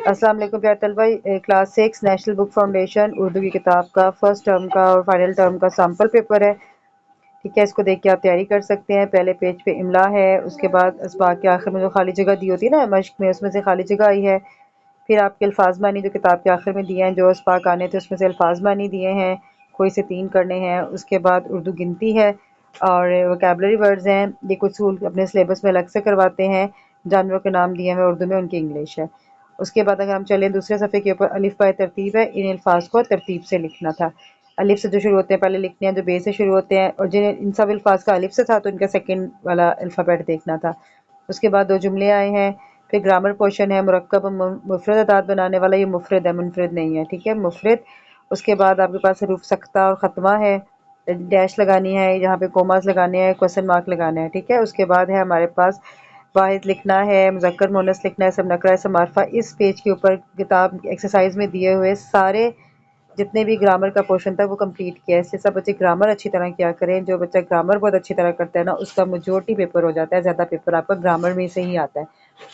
السلام علیکم پیارے طلبہ، کلاس 6 نیشنل بک فاؤنڈیشن اردو کی کتاب کا فرسٹ ٹرم کا اور فائنل ٹرم کا سیمپل پیپر ہے. ٹھیک ہے، اس کو دیکھ کے آپ تیاری کر سکتے ہیں. پہلے پیج پہ املا ہے، اس کے بعد اسباق کے آخر میں جو خالی جگہ دی ہوتی ہے نا مشق میں، اس میں سے خالی جگہ آئی ہے. پھر آپ کے الفاظ معنی جو کتاب کے آخر میں دیے ہیں، جو اسباق آنے تھے اس میں سے الفاظ معنی دیے ہیں، کوئی سے 3 کرنے ہیں. اس کے بعد اردو گنتی ہے اور ووکیبلری ورڈز ہیں. یہ کچھ اسکول اپنے سلیبس میں الگ سے کرواتے ہیں. جانوروں کے نام دیے ہیں اردو میں، ان کی انگلش ہے. اس کے بعد اگر ہم چلیں دوسرے صفحے کے اوپر، الف بائے ترتیب ہے. ان الفاظ کو ترتیب سے لکھنا تھا. الف سے جو شروع ہوتے ہیں پہلے لکھنے ہیں، جو بے سے شروع ہوتے ہیں، اور جن ان سب الفاظ کا الف سے تھا تو ان کا سیکنڈ والا الفابیٹ دیکھنا تھا. اس کے بعد 2 جملے آئے ہیں. پھر گرامر پورشن ہے، مرکب مفرد ادات بنانے والا. یہ مفرد ہے، منفرد نہیں ہے. ٹھیک ہے، مفرد. اس کے بعد آپ کے پاس حروف سکتہ اور ختمہ ہے، ڈیش لگانی ہے، یہاں پہ کوماز لگانے ہیں، کوسچن مارک لگانا ہے. ٹھیک ہے، اس کے بعد ہے ہمارے پاس واحد لکھنا ہے، مذکر مونس لکھنا ہے، سب نکرہ سب معرفہ. اس پیج کے اوپر کتاب ایکسرسائز میں دیے ہوئے سارے جتنے بھی گرامر کا پورشن تھا وہ کمپلیٹ کیا ہے. اس لیے سب بچے گرامر اچھی طرح کیا کریں. جو بچہ گرامر بہت اچھی طرح کرتا ہے نا، اس کا میجورٹی پیپر ہو جاتا ہے، زیادہ پیپر آپ کا گرامر میں سے ہی آتا ہے.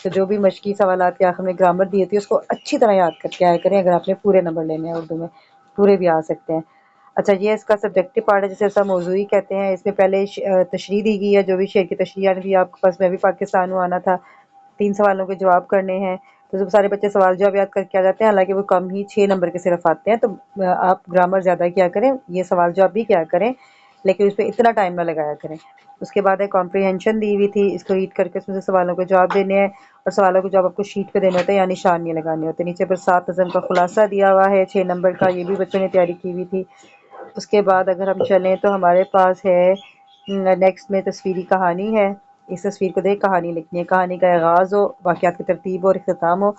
تو جو بھی مشقی سوالات کے آخر میں گرامر دی ہوتی ہے اس کو اچھی طرح یاد کر کے آیا کریں. اگر آپ نے پورے نمبر لینے ہیں اردو میں، پورے بھی آ سکتے ہیں. اچھا، یہ اس کا سبجیکٹو پارٹ ہے، جسے ایسا موضوعی کہتے ہیں. اس میں پہلے تشریح دی گئی ہے، جو بھی شعر کی تشریح آنی تھی آپ کے پاس. میں بھی پاکستان ہوں آنا تھا. 3 سوالوں کے جواب کرنے ہیں. تو جب سارے بچے سوال جواب یاد کر کے آ جاتے ہیں، حالانکہ وہ کم ہی 6 نمبر کے صرف آتے ہیں. تو آپ گرامر زیادہ کیا کریں، یہ سوال جواب بھی کیا کریں، لیکن اس پہ اتنا ٹائم نہ لگایا کریں. اس کے بعد ہے کمپریہنشن دی ہوئی تھی، اس کو ریڈ کر کے اس میں سے سوالوں کے جواب دینے ہیں. اور سوالوں کے جواب آپ کو شیٹ پہ دینے ہوتے ہیں، یعنی نشان نہیں لگانے ہوتے. نیچے پر 7 نظم کا خلاصہ دیا ہوا ہے 6 نمبر کا، یہ بھی بچوں نے تیاری کی ہوئی تھی. اس کے بعد اگر ہم چلیں تو ہمارے پاس ہے نیکسٹ میں تصویری کہانی ہے. اس تصویر کو دیکھ کہانی لکھنی ہے. کہانی کا آغاز ہو، واقعات کی ترتیب ہو اور اختتام ہو.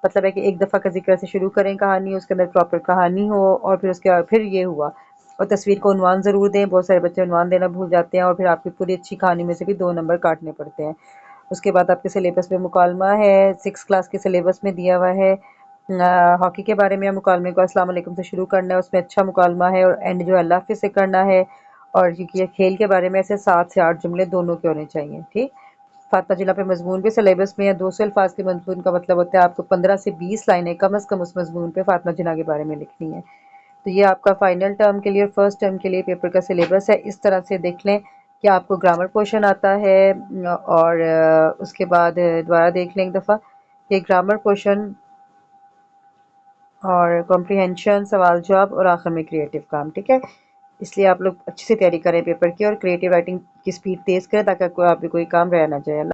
مطلب ہے کہ ایک دفعہ کا ذکر سے شروع کریں کہانی، اس کے اندر پراپر کہانی ہو، اور پھر اس کے بعد پھر یہ ہوا. اور تصویر کو عنوان ضرور دیں. بہت سارے بچے عنوان دینا بھول جاتے ہیں، اور پھر آپ کی پوری اچھی کہانی میں سے بھی 2 نمبر کاٹنے پڑتے ہیں. اس کے بعد آپ کے سلیبس میں مکالمہ ہے، 6 کلاس کے سلیبس میں دیا ہوا ہے. ہاکی کے بارے میں مکالمے کو السلام علیکم سے شروع کرنا ہے، اس میں اچھا مکالمہ ہے، اور اینڈ جو اللہ حافظ سے کرنا ہے. اور یہ کھیل کے بارے میں ایسے 7 سے 8 جملے دونوں کے ہونے چاہیے. ٹھیک. فاطمہ جناح پہ مضمون بھی سلیبس میں ہے. 200 الفاظ کے مضمون کا مطلب ہوتا ہے آپ کو 15 سے 20 لائنیں کم از کم اس مضمون پہ فاطمہ جناح کے بارے میں لکھنی ہے. تو یہ آپ کا فائنل ٹرم کے لیے اور فرسٹ ٹرم کے لیے پیپر کا سلیبس ہے. اس طرح سے دیکھ لیں کہ آپ کو گرامر پورشن آتا ہے، اور اس کے بعد دوبارہ دیکھ لیں ایک دفعہ کہ گرامر پورشن اور کمپریہنشن، سوال جواب، اور آخر میں کریٹو کام. ٹھیک ہے، اس لیے آپ لوگ اچھی سے تیاری کریں پیپر کی، اور کریٹو رائٹنگ کی سپیڈ تیز کریں تاکہ آپ بھی کوئی کام رہ نہ جائے. اللہ